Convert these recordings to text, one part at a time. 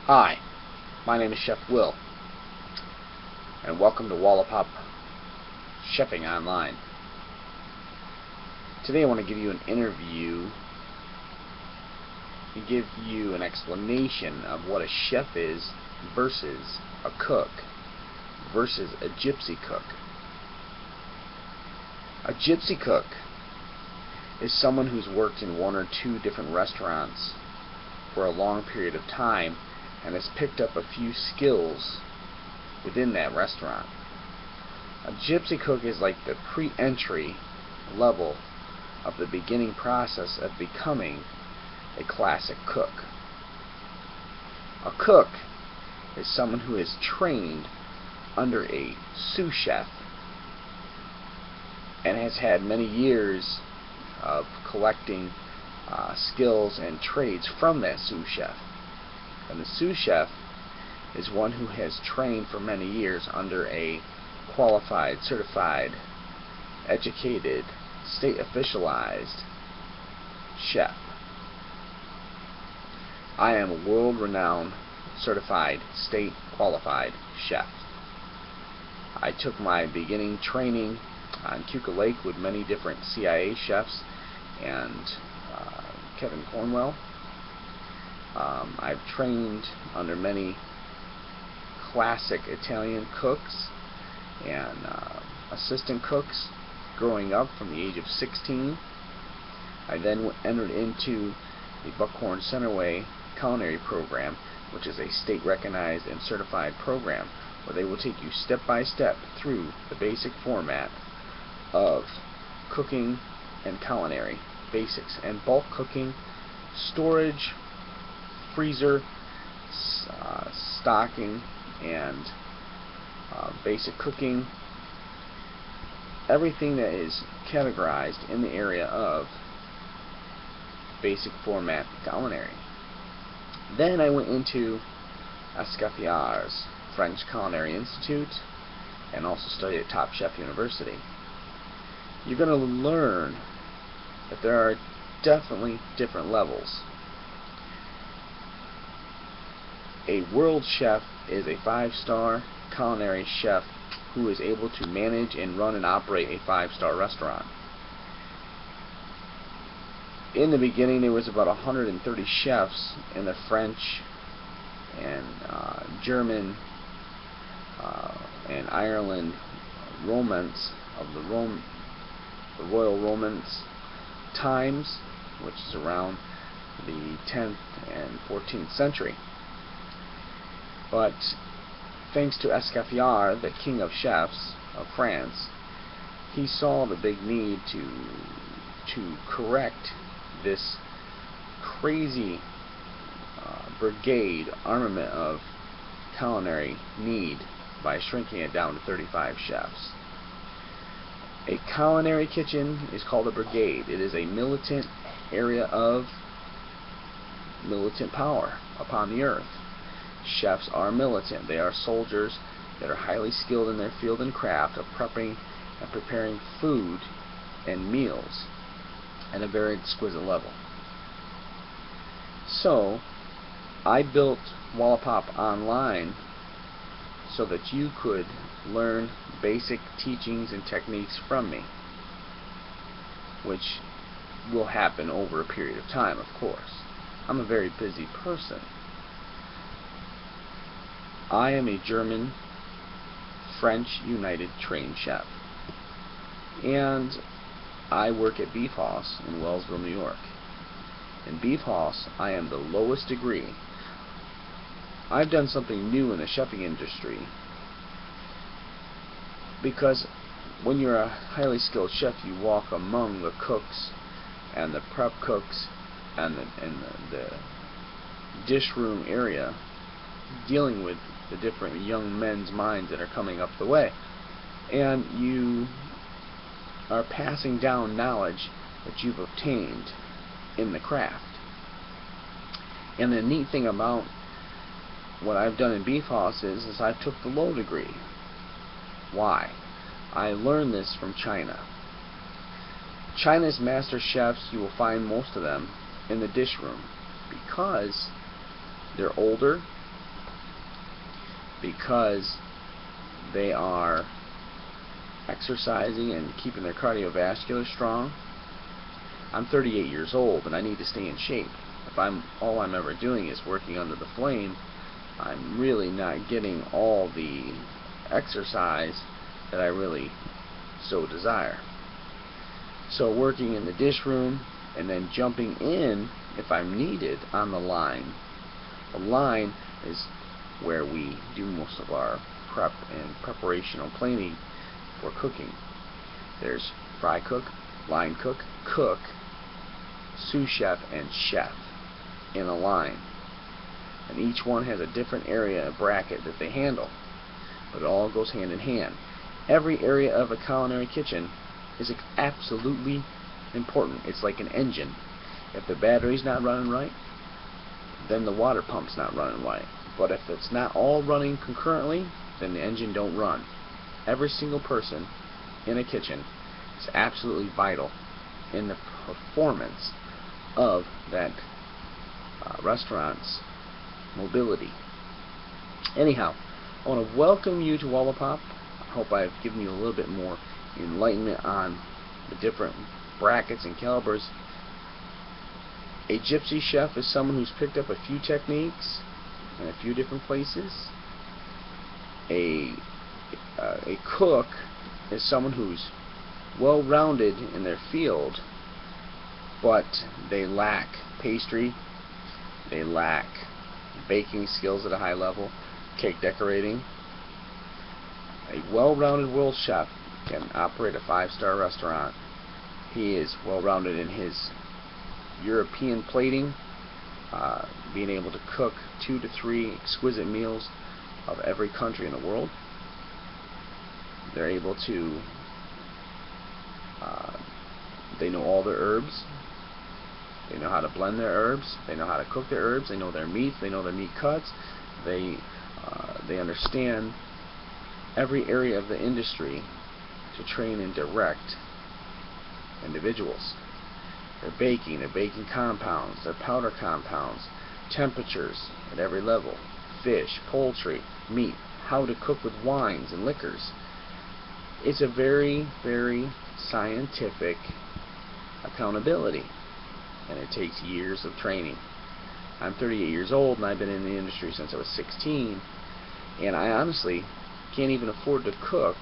Hi, my name is Chef Will, and welcome to Wallapop Chefing Online. Today I want to give you an interview and give you an explanation of what a chef is versus a cook versus a gypsy cook. A gypsy cook is someone who's worked in one or two different restaurants for a long period of time and has picked up a few skills within that restaurant. A gypsy cook is like the pre-entry level of the beginning process of becoming a classic cook. A cook is someone who is trained under a sous chef and has had many years of collecting skills and trades from that sous chef. And the sous chef is one who has trained for many years under a qualified, certified, educated, state officialized chef. I am a world-renowned, certified, state qualified chef. I took my beginning training on Cuca Lake with many different CIA chefs and Kevin Cornwell. I've trained under many classic Italian cooks and assistant cooks growing up from the age of 16. I then entered into the Buckhorn Centerway culinary program, which is a state recognized and certified program where they will take you step by step through the basic format of cooking and culinary basics and bulk cooking, storage, freezer, stocking, and basic cooking, everything that is categorized in the area of basic format culinary. Then I went into Escaffier's French Culinary Institute and also studied at Top Chef University. You're going to learn that there are definitely different levels. A world chef is a 5-star culinary chef who is able to manage and run and operate a 5-star restaurant. In the beginning, there was about 130 chefs in the French and German and Ireland romance of the Royal Romance times, which is around the 10th and 14th century. But thanks to Escoffier, the king of chefs of France, he saw the big need to correct this crazy brigade armament of culinary need by shrinking it down to 35 chefs. A culinary kitchen is called a brigade. It is a militant area of militant power upon the earth. Chefs are militant. They are soldiers that are highly skilled in their field and craft of prepping and preparing food and meals at a very exquisite level. So, I built Wallapop Online so that you could learn basic teachings and techniques from me, which will happen over a period of time, of course. I'm a very busy person. I am a German French United trained chef, and I work at Beef House in Wellsville, New York. In Beef House, I am the lowest degree. I've done something new in the chefing industry because when you're a highly skilled chef, you walk among the cooks and the prep cooks and the dish room area, dealing with the different young men's minds that are coming up the way, and you are passing down knowledge that you've obtained in the craft. And the neat thing about what I've done in Beef House is I took the low degree. Why? I learned this from China. China's master chefs, you will find most of them in the dish room because they're older, because they are exercising and keeping their cardiovascular strong. I'm 38 years old and I need to stay in shape. If all I'm ever doing is working under the flame, I'm really not getting all the exercise that I really so desire. So working in the dish room and then jumping in if I'm needed on the line. The line is where we do most of our prep and preparational planning for cooking. There's fry cook, line cook, cook, sous chef, and chef in a line. And each one has a different area, a bracket that they handle. But it all goes hand in hand. Every area of a culinary kitchen is absolutely important. It's like an engine. If the battery's not running right, then the water pump's not running right. But if it's not all running concurrently, then the engine don't run. Every single person in a kitchen is absolutely vital in the performance of that restaurant's mobility. Anyhow, I want to welcome you to Wallapop. I hope I've given you a little bit more enlightenment on the different brackets and calibers. A gypsy chef is someone who's picked up a few techniques in a few different places. A cook is someone who's well-rounded in their field, but they lack pastry, they lack baking skills at a high level, cake decorating. A well-rounded world chef can operate a 5-star restaurant. He is well-rounded in his European plating, being able to cook 2 to 3 exquisite meals of every country in the world. They're able to, they know all their herbs, they know how to blend their herbs, they know how to cook their herbs, they know their meats, they know their meat cuts, they understand every area of the industry to train and direct individuals. Their baking compounds, their powder compounds, temperatures at every level, fish, poultry, meat, how to cook with wines and liquors. It's a very, very scientific accountability, and it takes years of training. I'm 38 years old and I've been in the industry since I was 16, and I honestly can't even afford to cook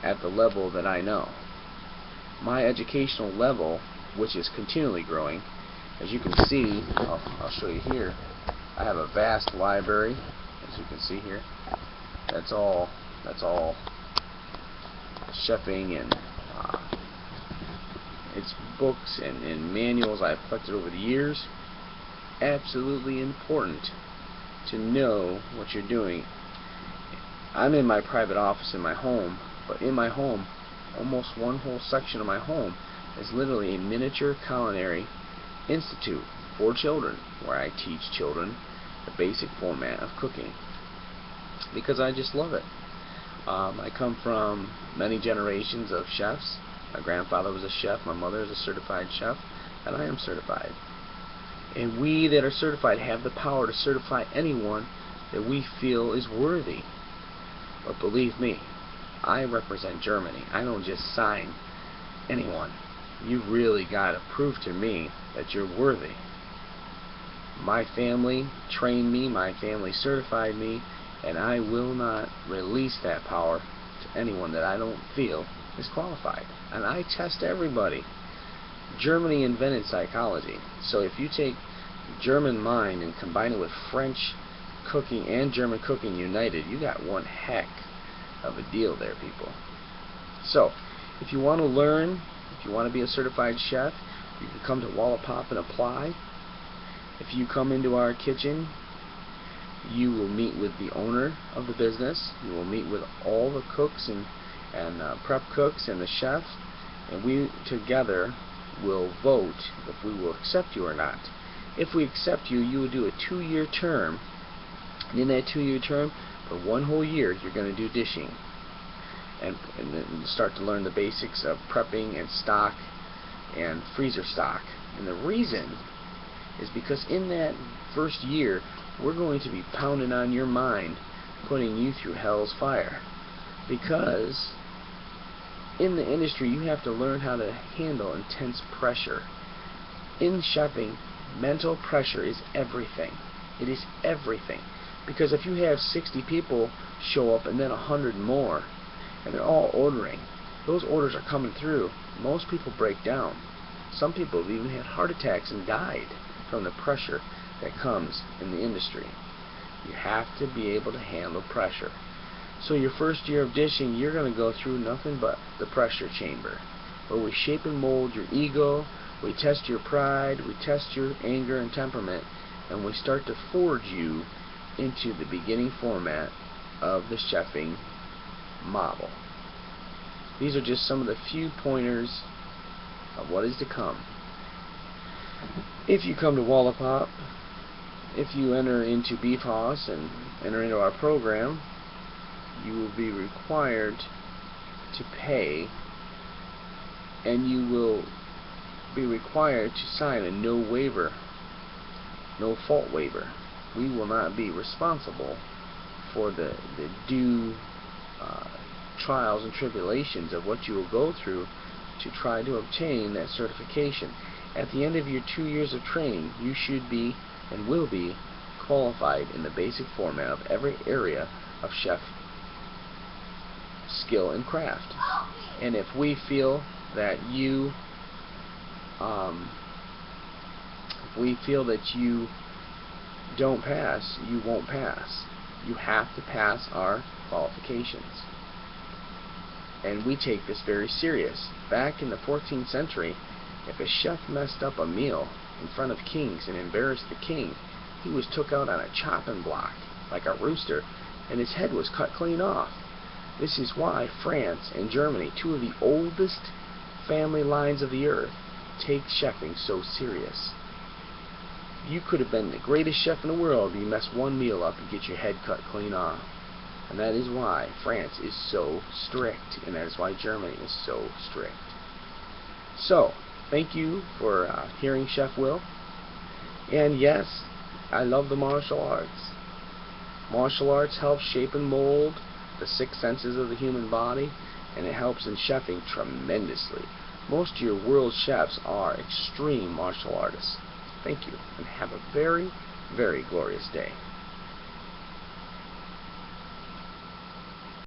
at the level that I know. My educational level, which is continually growing, as you can see, I'll show you here, I have a vast library, as you can see here. That's all chefing, and it's books and manuals I've collected over the years. Absolutely important to know what you're doing. I'm in my private office in my home, but in my home, almost one whole section of my home is literally a miniature culinary institute for children, where I teach children the basic format of cooking, because I just love it. I come from many generations of chefs. My grandfather was a chef, my mother is a certified chef, and I am certified. And we that are certified have the power to certify anyone that we feel is worthy. But believe me, I represent Germany. I don't just sign anyone. You've really got to prove to me that you're worthy. My family trained me, my family certified me, and I will not release that power to anyone that I don't feel is qualified. And I test everybody. Germany invented psychology. So if you take German mind and combine it with French cooking and German cooking united, you got one heck of a deal there, people. So if you want to learn, if you want to be a certified chef, you can come to Wallapop and apply. If you come into our kitchen, you will meet with the owner of the business. You will meet with all the cooks and prep cooks and the chef, and we together will vote if we will accept you or not. If we accept you, you will do a 2-year term, and in that 2-year term, for 1 whole year, you're going to do dishing, and then start to learn the basics of prepping and stock and freezer stock. And the reason is because in that first year, we're going to be pounding on your mind putting you through hell's fire. Because in the industry you have to learn how to handle intense pressure. In chefing, mental pressure is everything. It is everything. Because if you have 60 people show up and then 100 more, and they're all ordering, those orders are coming through, most people break down. Some people have even had heart attacks and died from the pressure that comes in the industry. You have to be able to handle pressure. So your first year of dishing, you're going to go through nothing but the pressure chamber, where we shape and mold your ego, we test your pride, we test your anger and temperament, and we start to forge you into the beginning format of the chefing model. These are just some of the few pointers of what is to come. If you come to Wallapop, if you enter into Beef Hoss and enter into our program, you will be required to pay, and you will be required to sign a no fault waiver. We will not be responsible for the due trials and tribulations of what you will go through to try to obtain that certification. At the end of your 2 years of training, you should be and will be qualified in the basic format of every area of chef skill and craft. And if we feel that you don't pass, you won't pass. You have to pass our qualifications. And we take this very serious. Back in the 14th century, if a chef messed up a meal in front of kings and embarrassed the king, he was took out on a chopping block like a rooster, and his head was cut clean off. This is why France and Germany, two of the oldest family lines of the earth, take chefing so serious. You could have been the greatest chef in the world, but you mess one meal up and get your head cut clean off. And that is why France is so strict, and that is why Germany is so strict. So, thank you for hearing Chef Will. And yes, I love the martial arts. Martial arts help shape and mold the 6 senses of the human body, and it helps in chefing tremendously. Most of your world chefs are extreme martial artists. Thank you, and have a very, very glorious day.